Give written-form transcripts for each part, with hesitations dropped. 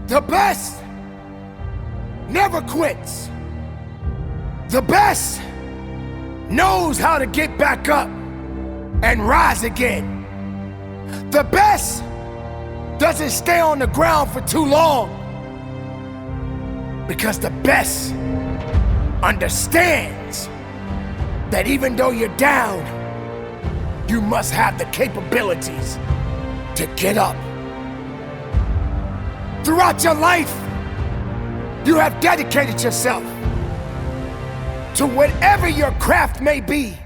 The best never quits. The best knows how to get back up and rise again. The best doesn't stay on the ground for too long, because the best understands that even though you're down, you must have the capabilities to get up. Throughout your life, you have dedicated yourself to whatever your craft may be.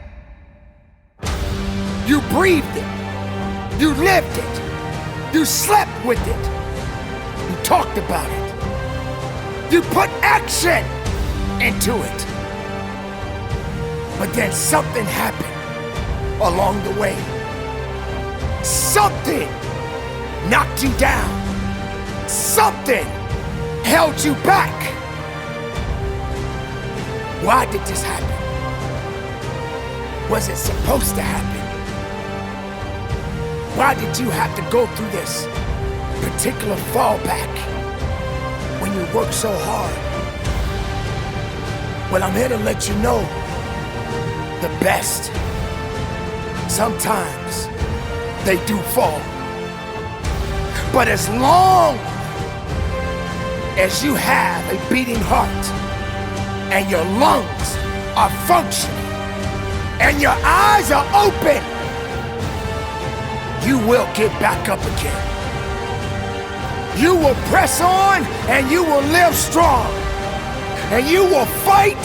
You breathed it, you lived it, you slept with it, you talked about it, you put action into it. But then something happened along the way. Something knocked you down. Something held you back. Why did this happen? Was it supposed to happen? Why did you have to go through this particular fallback when you work so hard? Well, I'm here to let you know the best, sometimes they do fall. But as long as you have a beating heart and your lungs are functioning and your eyes are open, you will get back up again. You will press on and you will live strong. And you will fight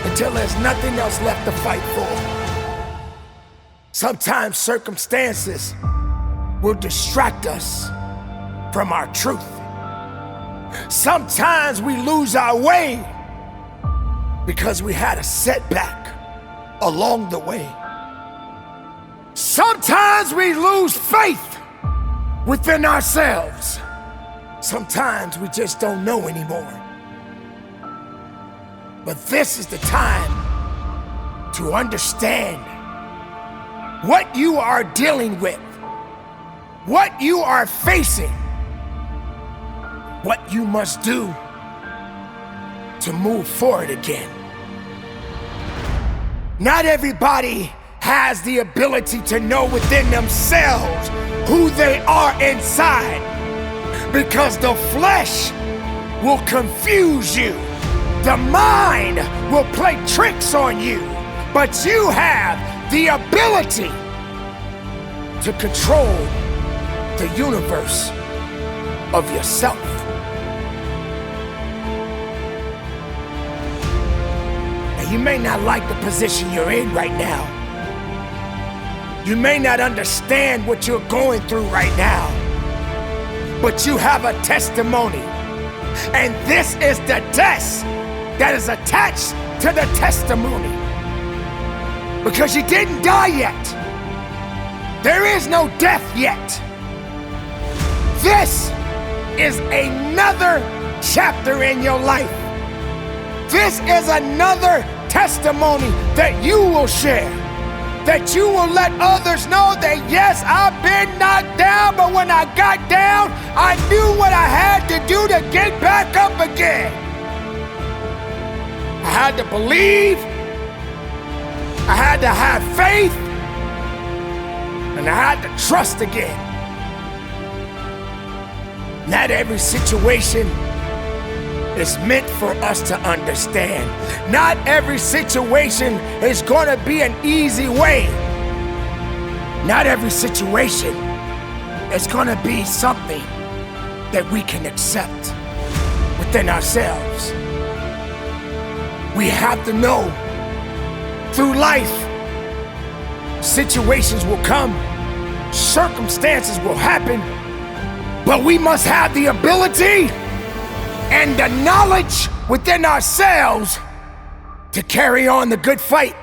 until there's nothing else left to fight for. Sometimes circumstances will distract us from our truth. Sometimes we lose our way because we had a setback along the way. Sometimes we lose faith within ourselves. Sometimes we just don't know anymore. But this is the time to understand what you are dealing with, what you are facing, what you must do to move forward again. Not everybody has the ability to know within themselves who they are inside, because the flesh will confuse you. The mind will play tricks on you, but you have the ability to control the universe of yourself. And you may not like the position you're in right now. You may not understand what you're going through right now, but you have a testimony. And this is the test that is attached to the testimony. Because you didn't die yet. There is no death yet. This is another chapter in your life. This is another testimony that you will share. That you will let others know that yes, I've been knocked down, but when I got down, I knew what I had to do to get back up again. I had to believe, I had to have faith, and I had to trust again. Not every situation is meant for us to understand. Not every situation is going to be an easy way. Not every situation is going to be something that we can accept within ourselves. We have to know through life, situations will come, circumstances will happen, but we must have the ability and the knowledge within ourselves to carry on the good fight.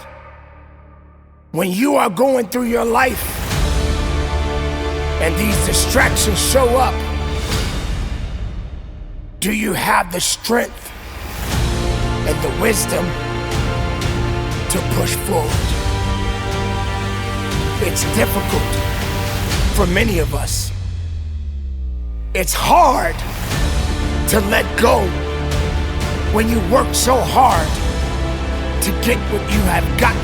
When you are going through your life and these distractions show up, do you have the strength and the wisdom to push forward? It's difficult for many of us It's hard to let go when you work so hard to get what you have gotten.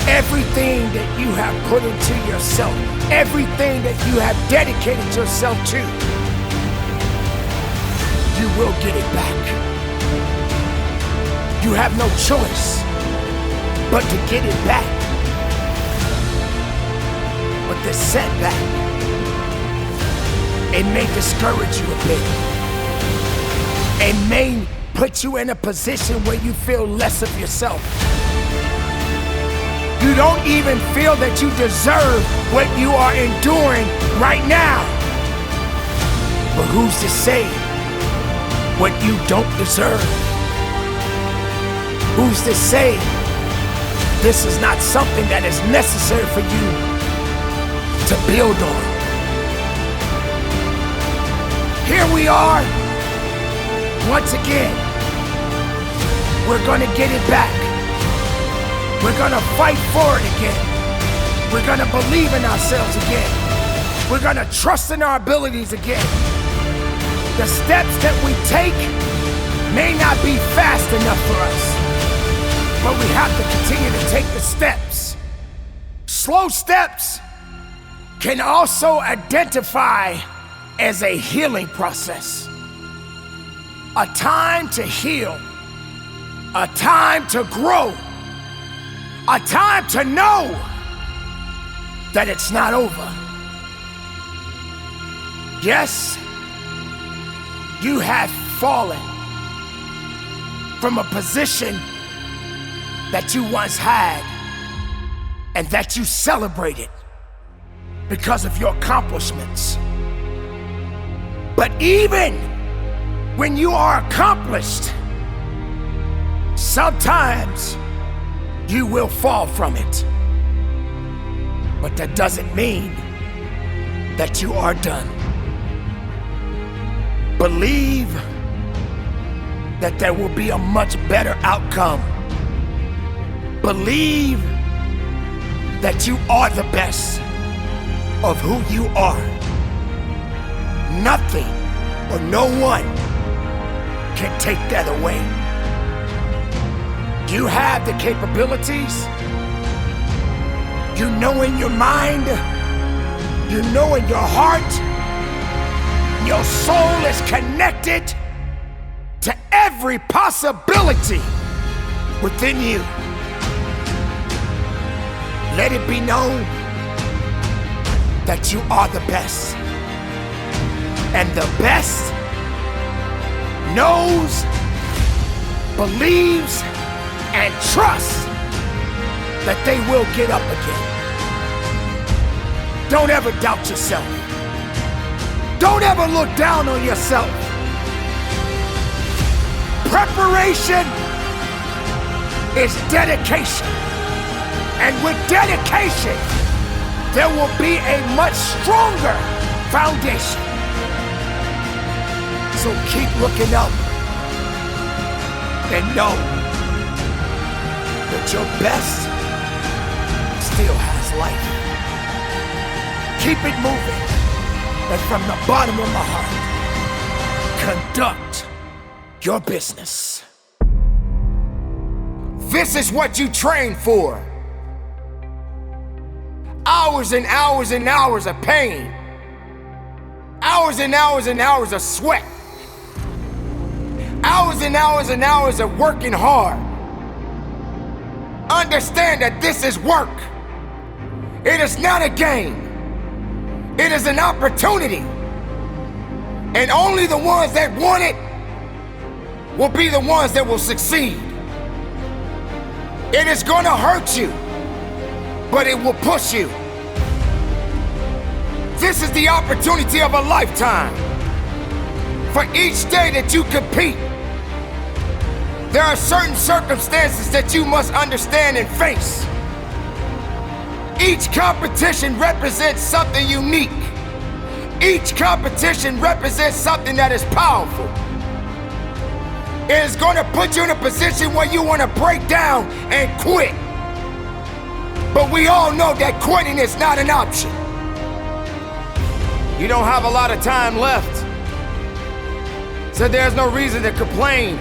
Everything that you have put into yourself, everything that you have dedicated yourself to, you will get it back. You have no choice but to get it back. But the setback, it may discourage you a bit. It may put you in a position where you feel less of yourself. You don't even feel that you deserve what you are enduring right now. But who's to say what you don't deserve? Who's to say this is not something that is necessary for you to build on? Here we are, once again. We're gonna get it back. We're gonna fight for it again. We're gonna believe in ourselves again. We're gonna trust in our abilities again. The steps that we take may not be fast enough for us, but we have to continue to take the steps. Slow steps can also identify as a healing process. A time to heal, a time to grow, a time to know that it's not over. Yes, you have fallen from a position that you once had and that you celebrated because of your accomplishments. But even when you are accomplished, sometimes you will fall from it. But that doesn't mean that you are done. Believe that there will be a much better outcome. Believe that you are the best of who you are. Nothing or no one can take that away. You have the capabilities. You know in your mind, you know in your heart, your soul is connected to every possibility within you. Let it be known that you are the best. And the best knows, believes, and trusts that they will get up again. Don't ever doubt yourself. Don't ever look down on yourself. Preparation is dedication. And with dedication, there will be a much stronger foundation. So keep looking up and know that your best still has life. Keep it moving, and from the bottom of my heart, conduct your business. This is what you train for. Hours and hours and hours of pain. Hours and hours and hours of sweat. Hours and hours and hours of working hard. Understand that this is work. It is not a game. It is an opportunity. And only the ones that want it will be the ones that will succeed. It is going to hurt you, but it will push you. This is the opportunity of a lifetime. For each day that you compete, there are certain circumstances that you must understand and face. Each competition represents something unique. Each competition represents something that is powerful. It is going to put you in a position where you want to break down and quit. But we all know that quitting is not an option. You don't have a lot of time left, so there's no reason to complain.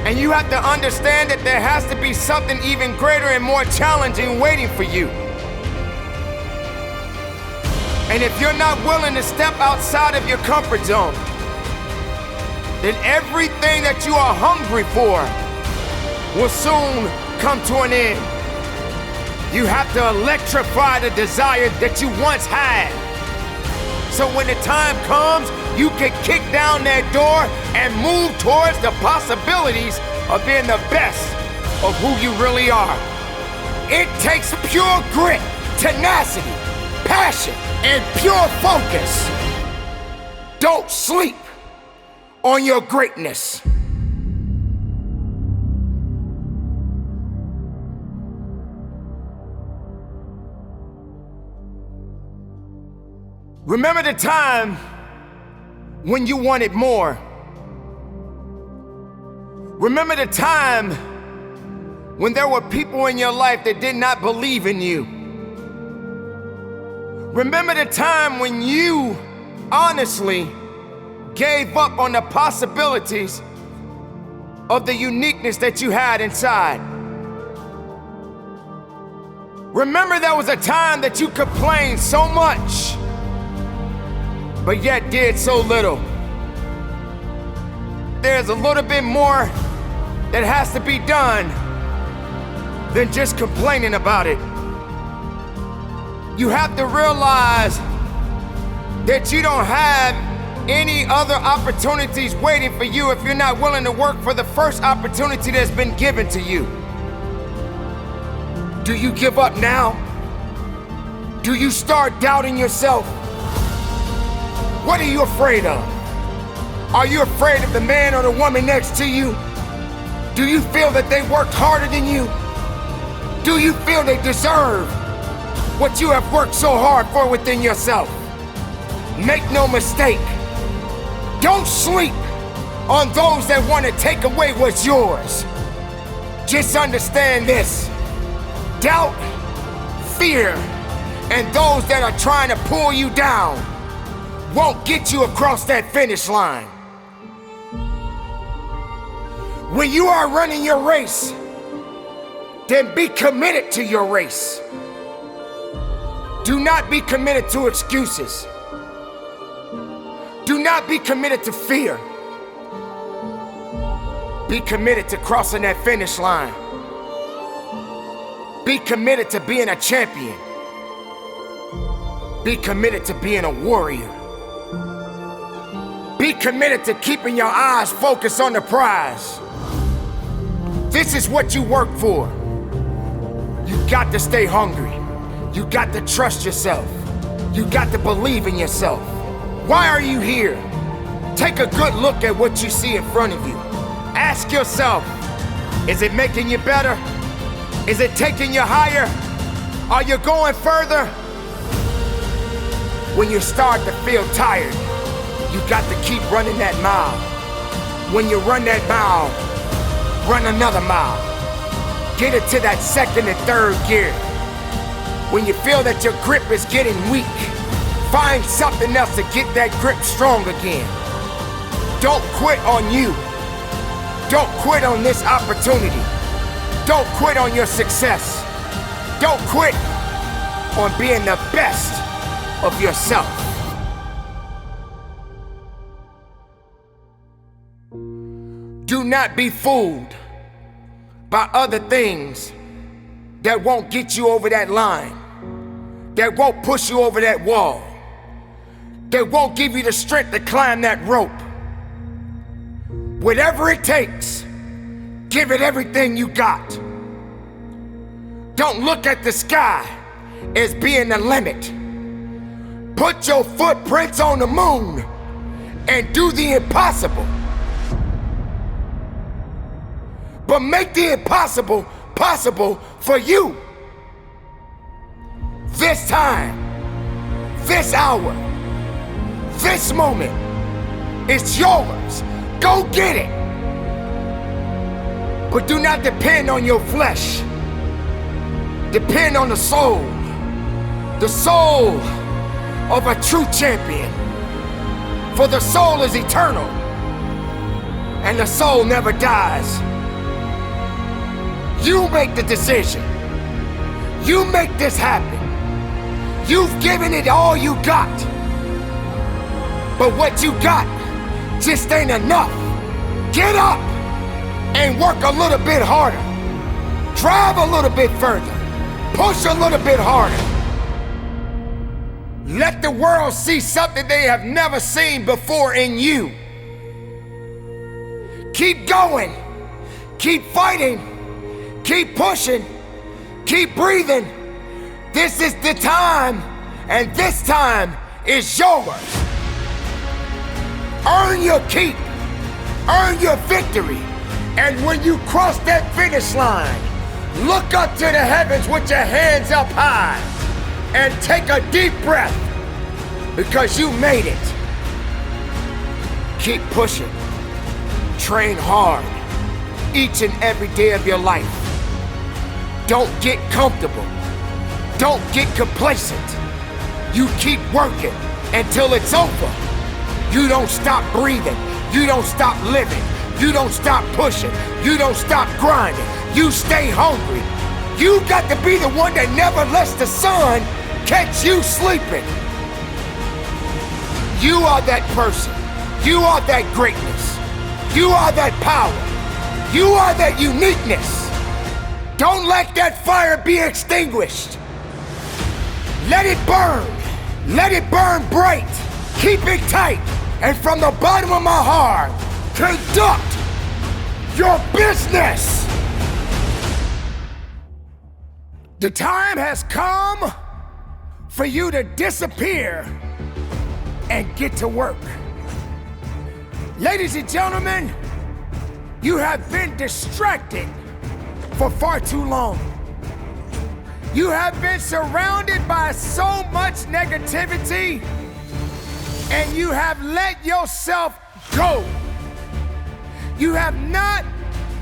And you have to understand that there has to be something even greater and more challenging waiting for you. And if you're not willing to step outside of your comfort zone, then everything that you are hungry for will soon come to an end. You have to electrify the desire that you once had. So when the time comes, you can kick down that door and move towards the possibilities of being the best of who you really are. It takes pure grit, tenacity, passion, and pure focus. Don't sleep on your greatness. Remember the time when you wanted more. Remember the time when there were people in your life that did not believe in you. Remember the time when you honestly gave up on the possibilities of the uniqueness that you had inside. Remember there was a time that you complained so much, but yet did so little. There's a little bit more that has to be done than just complaining about it. You have to realize that you don't have any other opportunities waiting for you if you're not willing to work for the first opportunity that's been given to you. Do you give up now? Do you start doubting yourself? What are you afraid of? Are you afraid of the man or the woman next to you? Do you feel that they worked harder than you? Do you feel they deserve what you have worked so hard for within yourself? Make no mistake, don't sleep on those that want to take away what's yours. Just understand this: doubt, fear, and those that are trying to pull you down won't get you across that finish line. When you are running your race, then be committed to your race. Do not be committed to excuses. Do not be committed to fear. Be committed to crossing that finish line. Be committed to being a champion. Be committed to being a warrior. Be committed to keeping your eyes focused on the prize. This is what you work for. You got to stay hungry. You got to trust yourself. You got to believe in yourself. Why are you here? Take a good look at what you see in front of you. Ask yourself, is it making you better? Is it taking you higher? Are you going further? When you start to feel tired, you got to keep running that mile. When you run that mile, run another mile. Get it to that second and third gear. When you feel that your grip is getting weak, find something else to get that grip strong again. Don't quit on you. Don't quit on this opportunity. Don't quit on your success. Don't quit on being the best of yourself. Do not be fooled by other things that won't get you over that line, that won't push you over that wall, that won't give you the strength to climb that rope. Whatever it takes, give it everything you got. Don't look at the sky as being the limit. Put your footprints on the moon and do the impossible. But make the impossible possible for you. This time, this hour, this moment, it's yours. Go get it. But do not depend on your flesh. Depend on the soul. The soul of a true champion. For the soul is eternal, and the soul never dies. You make the decision. You make this happen. You've given it all you got. But what you got just ain't enough. Get up and work a little bit harder. Drive a little bit further. Push a little bit harder. Let the world see something they have never seen before in you. Keep going. Keep fighting. Keep pushing. Keep breathing. This is the time, and this time is yours. Earn your keep. Earn your victory. And when you cross that finish line, look up to the heavens with your hands up high and take a deep breath, because you made it. Keep pushing. Train hard each and every day of your life. Don't get comfortable. Don't get complacent. You keep working until it's over. You don't stop breathing. You don't stop living. You don't stop pushing. You don't stop grinding. You stay hungry. You got to be the one that never lets the sun catch you sleeping. You are that person. You are that greatness. You are that power. You are that uniqueness. Don't let that fire be extinguished. Let it burn. Let it burn bright. Keep it tight. And from the bottom of my heart, conduct your business. The time has come for you to disappear and get to work. Ladies and gentlemen, you have been distracted for far too long. You have been surrounded by so much negativity, and you have let yourself go. You have not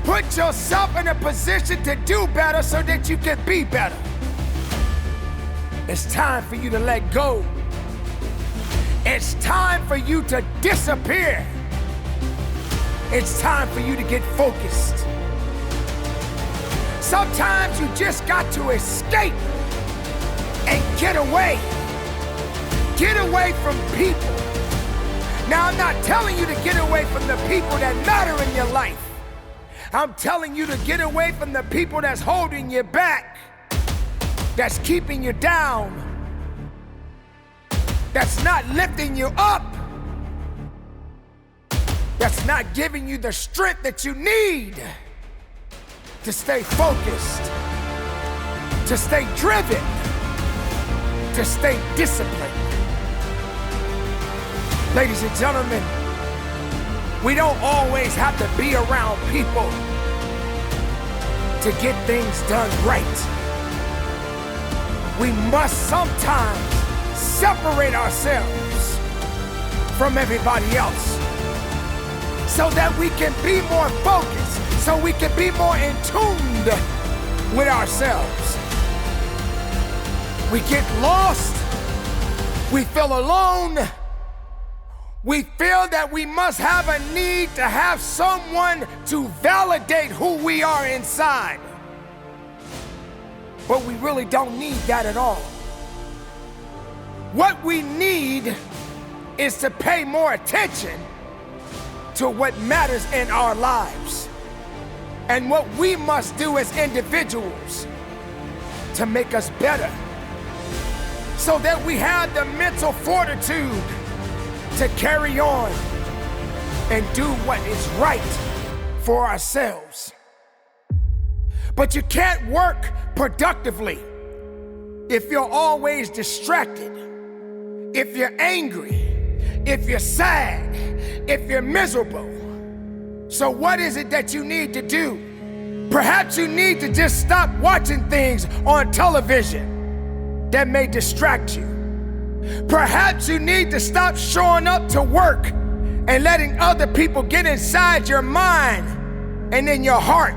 put yourself in a position to do better so that you can be better. It's time for you to let go. It's time for you to disappear. It's time for you to get focused. Sometimes you just got to escape and get away. Get away from people. Now, I'm not telling you to get away from the people that matter in your life. I'm telling you to get away from the people that's holding you back, that's keeping you down, that's not lifting you up, that's not giving you the strength that you need to stay focused, to stay driven, to stay disciplined. Ladies and gentlemen, we don't always have to be around people to get things done right. We must sometimes separate ourselves from everybody else so that we can be more focused, so we can be more in tune with ourselves. We get lost, we feel alone, we feel that we must have a need to have someone to validate who we are inside. But we really don't need that at all. What we need is to pay more attention to what matters in our lives and what we must do as individuals to make us better, so that we have the mental fortitude to carry on and do what is right for ourselves. But you can't work productively if you're always distracted, if you're angry, if you're sad, if you're miserable. So what is it that you need to do? Perhaps you need to just stop watching things on television that may distract you. Perhaps you need to stop showing up to work and letting other people get inside your mind and in your heart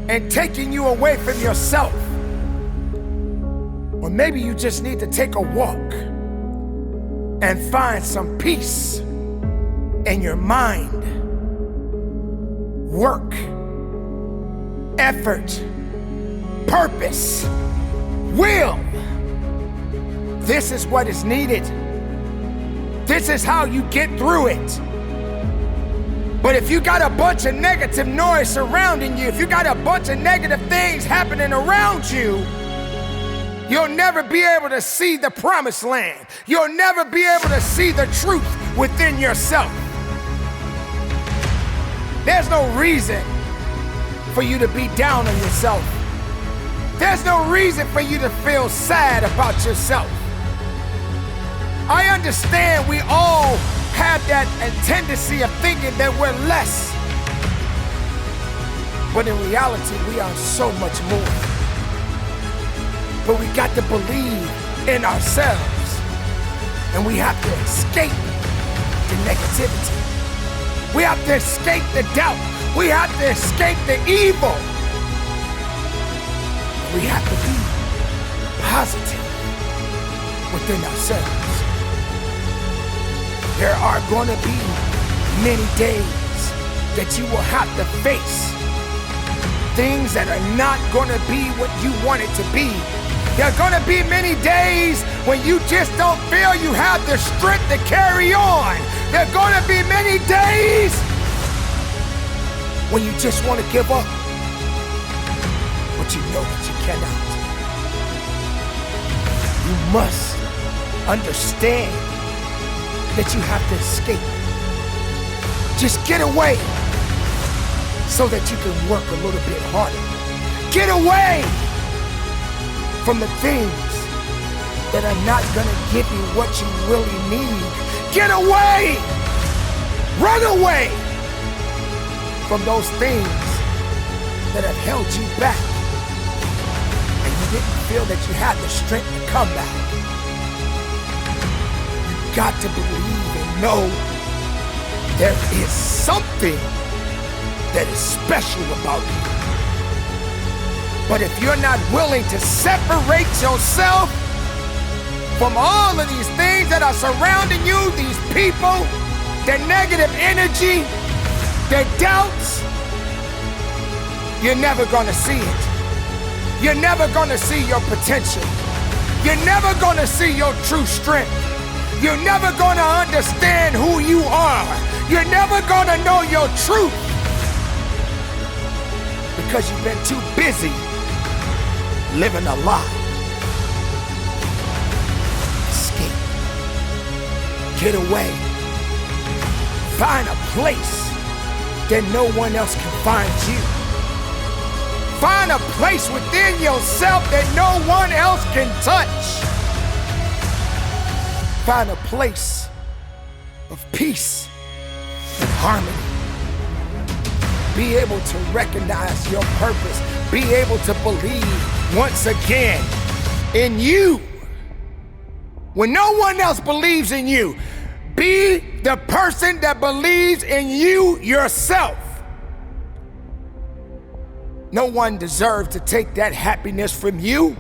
and taking you away from yourself. Or maybe you just need to take a walk and find some peace in your mind. Work, effort, purpose, will. This is what is needed. This is how you get through it. But if you got a bunch of negative noise surrounding you, if you got a bunch of negative things happening around you, you'll never be able to see the promised land. You'll never be able to see the truth within yourself. There's no reason for you to be down on yourself. There's no reason for you to feel sad about yourself. I understand we all have that tendency of thinking that we're less. But in reality, we are so much more. But we got to believe in ourselves. And we have to escape the negativity. We have to escape the doubt. We have to escape the evil. We have to be positive within ourselves. There are going to be many days that you will have to face things that are not going to be what you want it to be. There are going to be many days when you just don't feel you have the strength to carry on. There are going to be many days when you just want to give up, but you know that you cannot. You must understand that you have to escape. Just get away so that you can work a little bit harder. Get away from the things that are not gonna give you what you really need. Get away! Run away from those things that have held you back and you didn't feel that you had the strength to come back. Got to believe and know there is something that is special about you. But if you're not willing to separate yourself from all of these things that are surrounding you, these people, the negative energy, the doubts, you're never gonna see it. You're never gonna see your potential. You're never gonna see your true strength. You're never gonna understand who you are. You're never gonna know your truth because you've been too busy living a lie. Escape. Get away. Find a place that no one else can find you. Find a place within yourself that no one else can touch. Find a place of peace and harmony. Be able to recognize your purpose. Be able to believe once again in you. When no one else believes in you, be the person that believes in you yourself. No one deserves to take that happiness from you.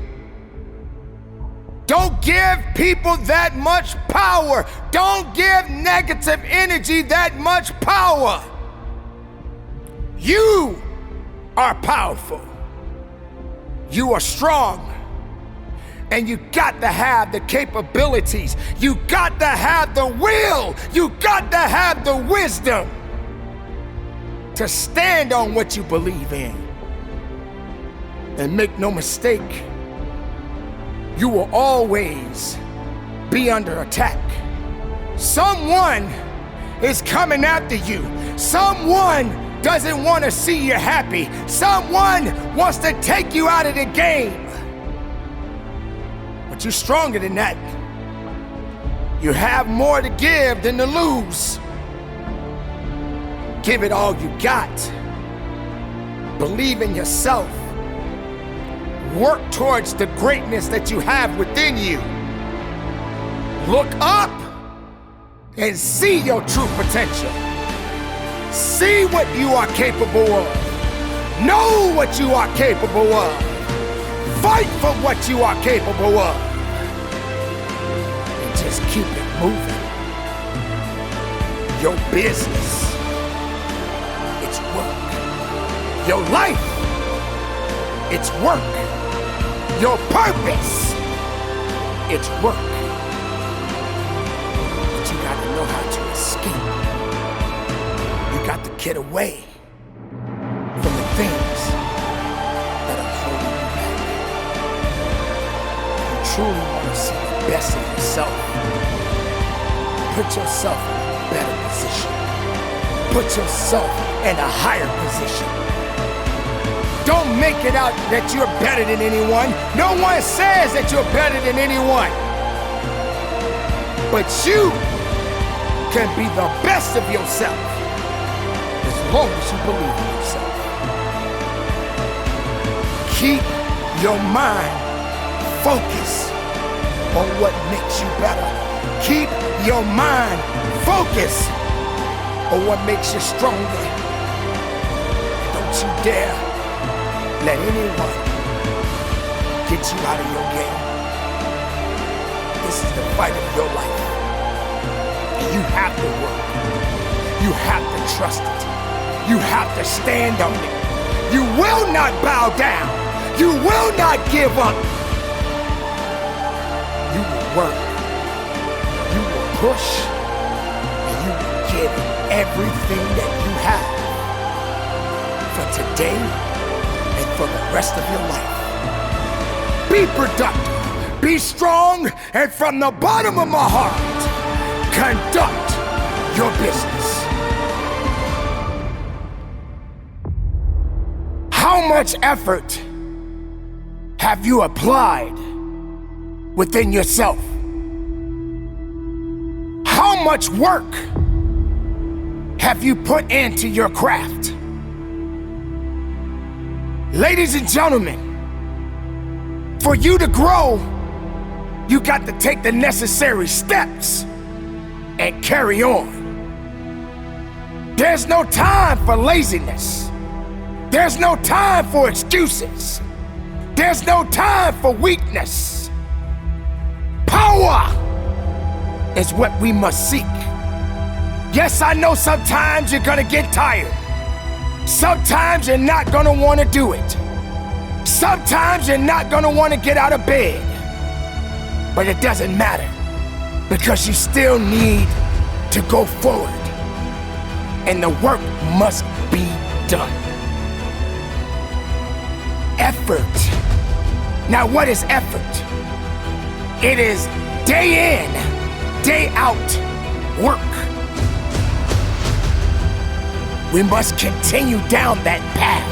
Don't give people that much power. Don't give negative energy that much power. You are powerful. You are strong. And you got to have the capabilities. You got to have the will. You got to have the wisdom to stand on what you believe in. And make no mistake, you will always be under attack. Someone is coming after you. Someone doesn't want to see you happy. Someone wants to take you out of the game. But you're stronger than that. You have more to give than to lose. Give it all you got. Believe in yourself. Work towards the greatness that you have within you. Look up and see your true potential. See what you are capable of. Know what you are capable of. Fight for what you are capable of. And just keep it moving. Your business, it's work. Your life, it's work. Your purpose, it's work. But you gotta know how to escape. You got to get away from the things that are holding you back. You truly want to see the best of yourself. Put yourself in a better position. Put yourself in a higher position. Don't make it out that you're better than anyone. No one says that you're better than anyone. But you can be the best of yourself as long as you believe in yourself. Keep your mind focused on what makes you better. Keep your mind focused on what makes you stronger. Don't you dare let anyone get you out of your game. This is the fight of your life. And you have to work. You have to trust it. You have to stand on it. You will not bow down. You will not give up. You will work. You will push. And you will give everything that you have for today and for the rest of your life. Be productive, be strong, and from the bottom of my heart, conduct your business. How much effort have you applied within yourself? How much work have you put into your craft? Ladies and gentlemen, for you to grow, you got to take the necessary steps and carry on. There's no time for laziness. There's no time for excuses. There's no time for weakness. Power is what we must seek. Yes, I know sometimes you're gonna get tired. Sometimes you're not gonna wanna do it. Sometimes you're not gonna wanna get out of bed. But it doesn't matter, because you still need to go forward. And the work must be done. Effort. Now, what is effort? It is day in, day out work. We must continue down that path.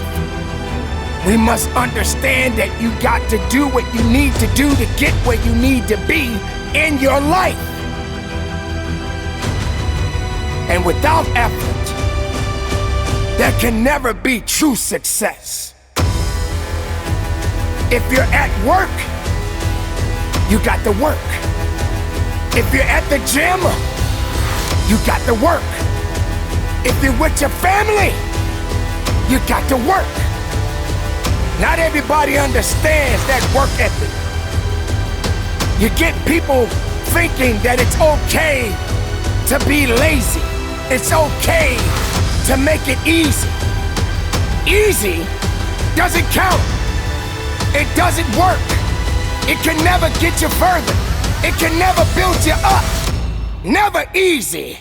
We must understand that you got to do what you need to do to get where you need to be in your life. And without effort, there can never be true success. If you're at work, you got to work. If you're at the gym, you got to work. If you're with your family, you got to work. Not everybody understands that work ethic. You get people thinking that it's okay to be lazy. It's okay to make it easy. Easy doesn't count. It doesn't work. It can never get you further. It can never build you up. Never easy.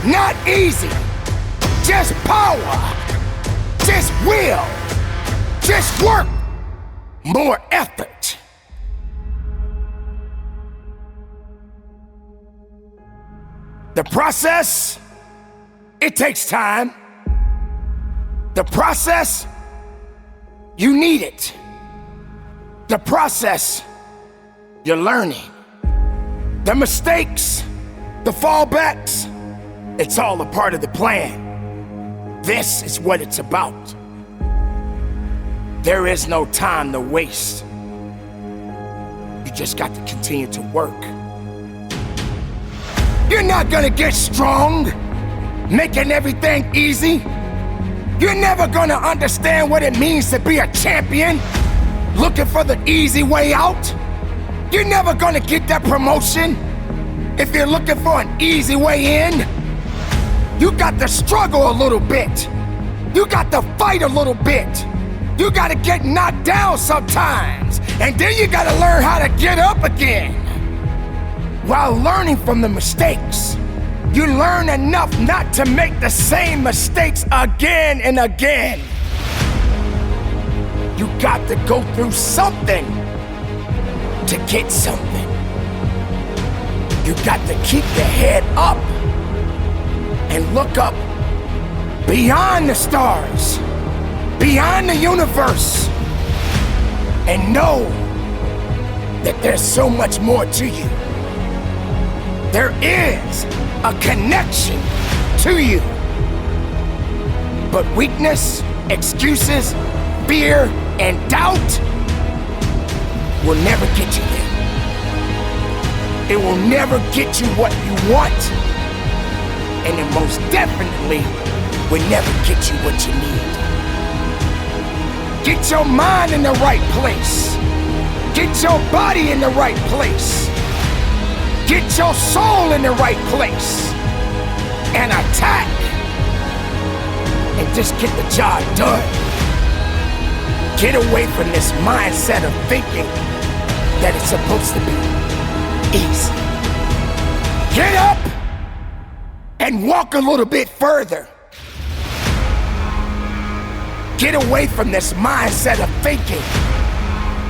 Not easy. Just power. Just will. Just work. More effort. The process, it takes time. The process, you need it. The process, you're learning. The mistakes, the fallbacks, it's all a part of the plan. This is what it's about. There is no time to waste. You just got to continue to work. You're not gonna get strong making everything easy. You're never gonna understand what it means to be a champion looking for the easy way out. You're never gonna get that promotion If you're looking for an easy way in, you got to struggle a little bit. You got to fight a little bit. You got to get knocked down sometimes. And then you got to learn how to get up again. While learning from the mistakes, you learn enough not to make the same mistakes again and again. You got to go through something to get something. You got to keep your head up and look up beyond the stars, beyond the universe, and know that there's so much more to you. There is a connection to you. But weakness, excuses, fear, and doubt will never get you there. It will never get you what you want, and it most definitely will never get you what you need. Get your mind in the right place. Get your body in the right place. Get your soul in the right place. And attack. And just get the job done. Get away from this mindset of thinking that it's supposed to be easy. Get up and walk a little bit further. Get away from this mindset of thinking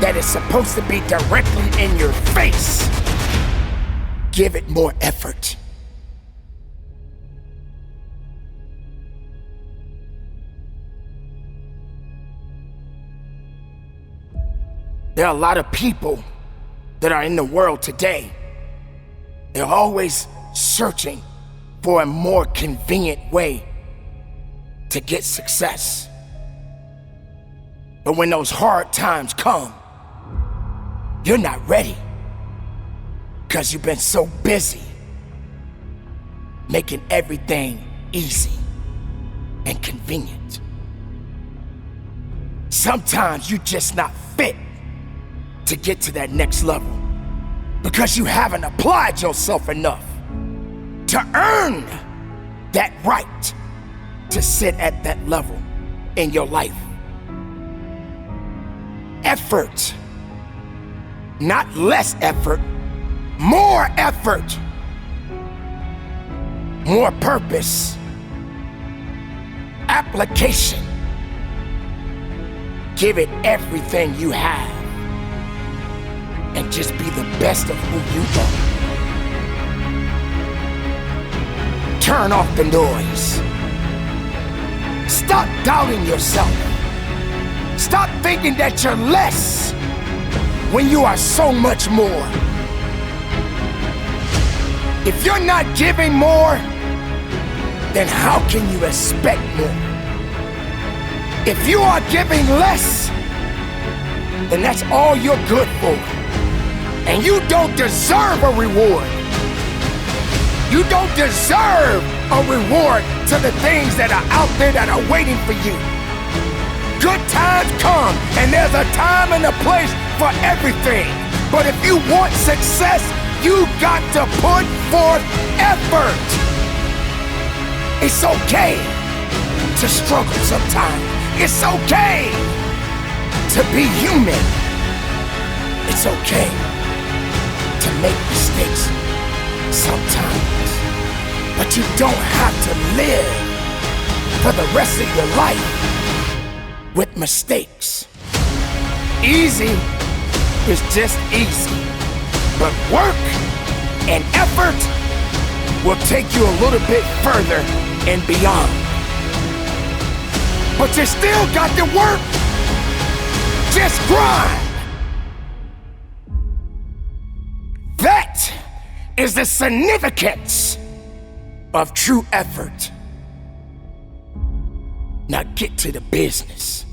that it's supposed to be directly in your face. Give it more effort. There are a lot of people that are in the world today. They're always searching for a more convenient way to get success. But when those hard times come, you're not ready because you've been so busy making everything easy and convenient. Sometimes you're just not fit to get to that next level because you haven't applied yourself enough to earn that right to sit at that level in your life. Effort, not less effort, more effort, more purpose, application. Give it everything you have and just be the best of who you are. Turn off the noise. Stop doubting yourself. Stop thinking that you're less when you are so much more. If you're not giving more, then how can you expect more? If you are giving less, then that's all you're good for. And you don't deserve a reward. You don't deserve a reward to the things that are out there that are waiting for you. Good times come, and there's a time and a place for everything. But if you want success, you got to put forth effort. It's okay to struggle sometimes. It's okay to be human. It's okay to make mistakes sometimes. But you don't have to live for the rest of your life with mistakes. Easy is just easy, but work and effort will take you a little bit further and beyond. But you still got to work. Just grind. That is the significance of true effort. Now get to the business.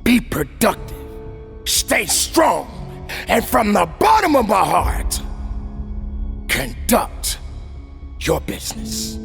Be productive. Stay strong. And from the bottom of my heart, conduct your business.